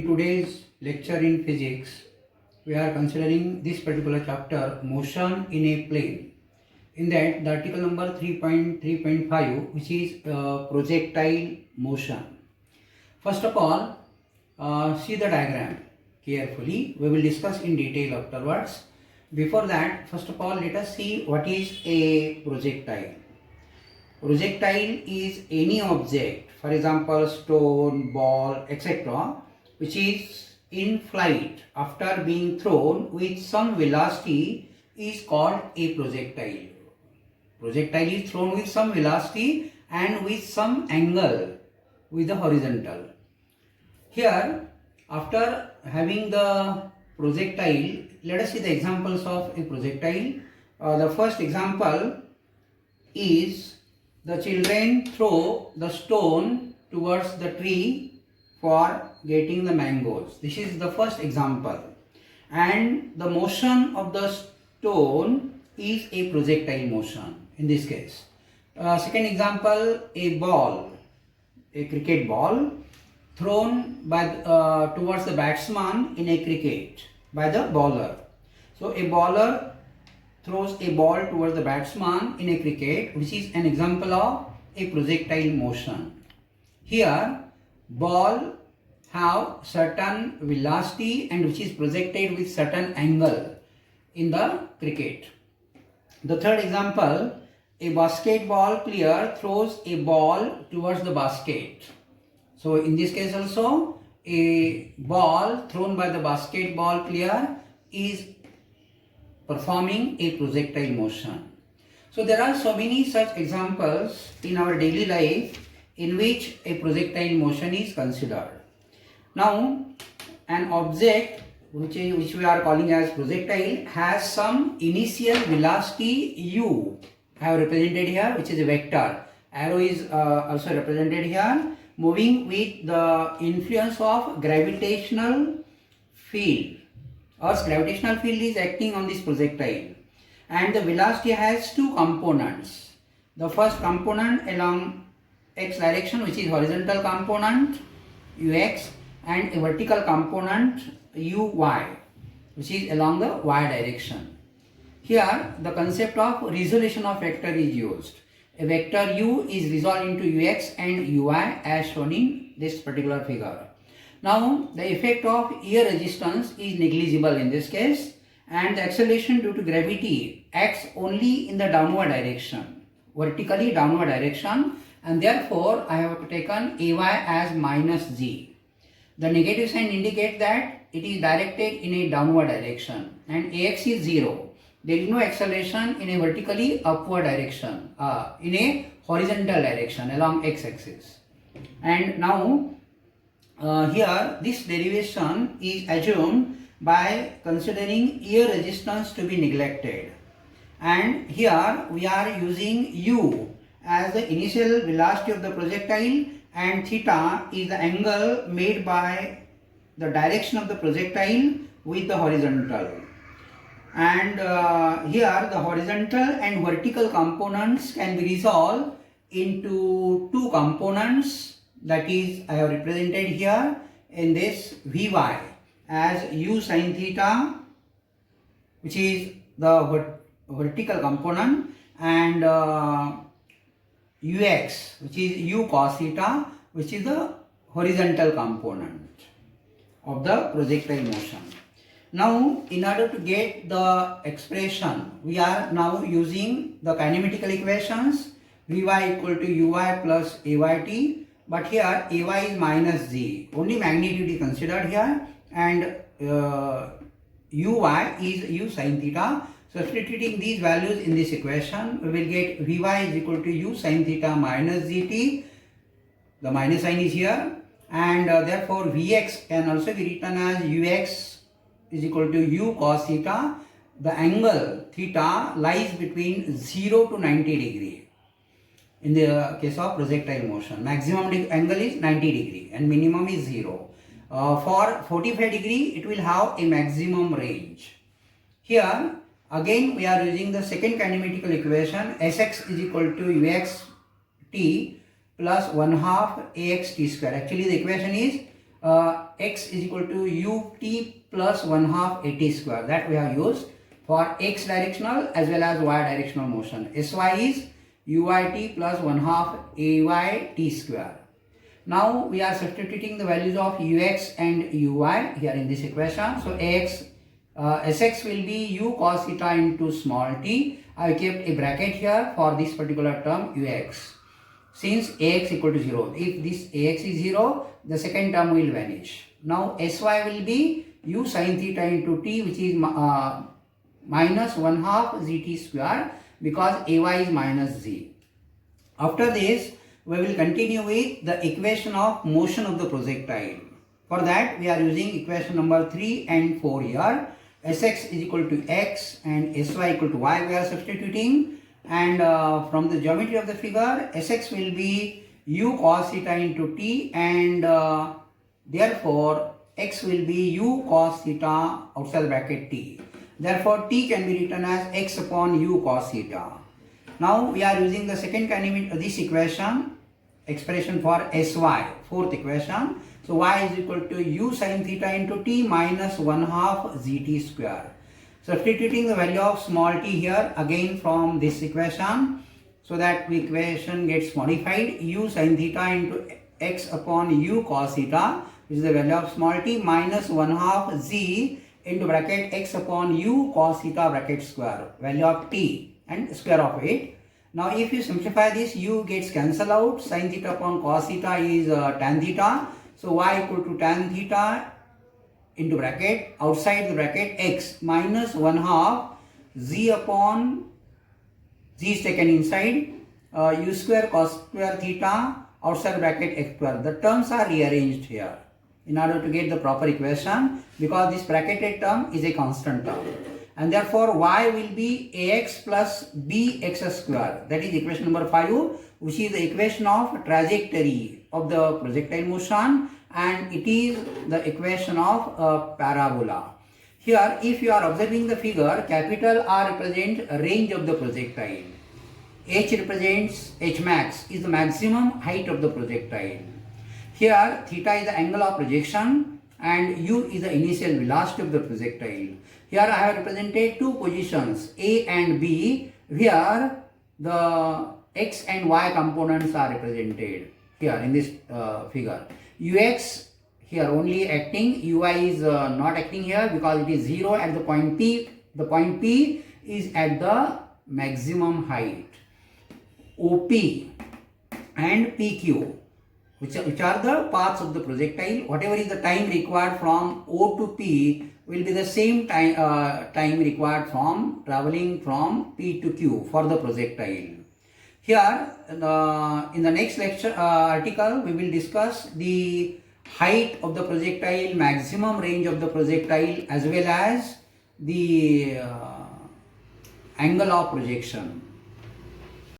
Today's lecture in physics, we are considering this particular chapter, motion in a plane. In that, the article number 3.3.5, which is projectile motion. First of all, see the diagram carefully. We will discuss in detail afterwards. Before that, first of all, let us see what is a projectile. Projectile is any object, for example, stone, ball, etc., which is in flight after being thrown with some velocity is called a projectile. Projectile is thrown with some velocity and with some angle with the horizontal. Here, after having the projectile, let us see the examples of a projectile. The first example is the children throw the stone towards the tree for getting the mangoes. This is the first example. And the motion of the stone is a projectile motion in this case. Second example, a ball, a cricket ball thrown by towards the batsman in a cricket by the bowler. So a bowler throws a ball towards the batsman in a cricket, which is an example of a projectile motion. Here, ball have certain velocity and which is projected with certain angle in the cricket. The third example, a basketball player throws a ball towards the basket. So in this case also, a ball thrown by the basketball player is performing a projectile motion. So there are so many such examples in our daily life in which a projectile motion is considered. Now, an object which we are calling as projectile has some initial velocity u. I have represented here, which is a vector. Arrow is also represented here, moving with the influence of gravitational field. Earth's gravitational field is acting on this projectile, and the velocity has two components. The first component along x direction, which is horizontal component ux, and a vertical component uy, which is along the y direction. Here the concept of resolution of vector is used. A vector u is resolved into ux and uy as shown in this particular figure. Now, the effect of air resistance is negligible in this case, and the acceleration due to gravity acts only in the downward direction, vertically downward direction, and therefore I have taken ay as minus g. The negative sign indicates that it is directed in a downward direction, and ax is 0. There is no acceleration in a vertically upward direction, in a horizontal direction along x-axis. And now, here this derivation is assumed by considering air resistance to be neglected, and here we are using u as the initial velocity of the projectile and theta is the angle made by the direction of the projectile with the horizontal. And here the horizontal and vertical components can be resolved into two components, that is I have represented here in this Vy as u sin theta, which is the vertical component, and ux, which is u cos theta, which is the horizontal component of the projectile motion. Now, in order to get the expression, we are now using the kinematical equations Vy equal to uy plus ayt. But here ay is minus g, only magnitude is considered here, and uy is u sin theta. Substituting these values in this equation, we will get Vy is equal to u sin theta minus gt. The minus sign is here, and therefore Vx can also be written as ux is equal to u cos theta. The angle theta lies between 0 to 90 degree. In the case of projectile motion, maximum angle is 90 degree and minimum is 0. For 45 degree, it will have a maximum range. Here, again we are using the second kinematical equation, Sx is equal to ux t plus 1/2 ax t square. Actually, the equation is x is equal to ut plus 1 half at square, that we have used for x directional as well as y directional motion. Sy is uyt plus 1 half ayt square. Now we are substituting the values of ux and uy here in this equation. So sx will be u cos theta into small t. I kept a bracket here for this particular term ux. Since ax equal to 0, if this ax is 0, the second term will vanish. Now sy will be u sin theta into t, which is minus 1 half zt square, because ay is minus z. After this, we will continue with the equation of motion of the projectile. For that, we are using equation number 3 and 4 here. Sx is equal to x and sy equal to y we are substituting. And from the geometry of the figure, Sx will be u cos theta into t, and therefore x will be u cos theta outside the bracket t. Therefore t can be written as x upon u cos theta. Now we are using the second this equation, expression for Sy, fourth equation. So y is equal to u sin theta into t minus 1 half zt square. Substituting the value of small t here again from this equation, so that the equation gets modified. U sin theta into x upon u cos theta, which is the value of small t, minus 1 half z into bracket x upon u cos theta bracket square, value of t and square of it. Now if you simplify this, u gets cancelled out. Sin theta upon cos theta is tan theta. So y equal to tan theta into bracket, outside the bracket, x minus 1 half z upon, z is taken inside, u square cos square theta, outside bracket x square. The terms are rearranged here in order to get the proper equation, because this bracketed term is a constant term. And therefore y will be ax plus bx square. That is equation number 5, which is the equation of trajectory of the projectile motion, and it is the equation of a parabola. Here, if you are observing the figure, capital R represents range of the projectile. H represents, H max is the maximum height of the projectile. Here, theta is the angle of projection and u is the initial velocity of the projectile. Here I have represented two positions, A and B, where the x and y components are represented here in this figure. Ux here only acting, uy is not acting here because it is 0 at the point P. The point P is at the maximum height. OP and PQ, which are the paths of the projectile. Whatever is the time required from O to P will be the same time required from traveling from P to Q for the projectile. Here, in the next lecture article, we will discuss the height of the projectile, maximum range of the projectile, as well as the angle of projection.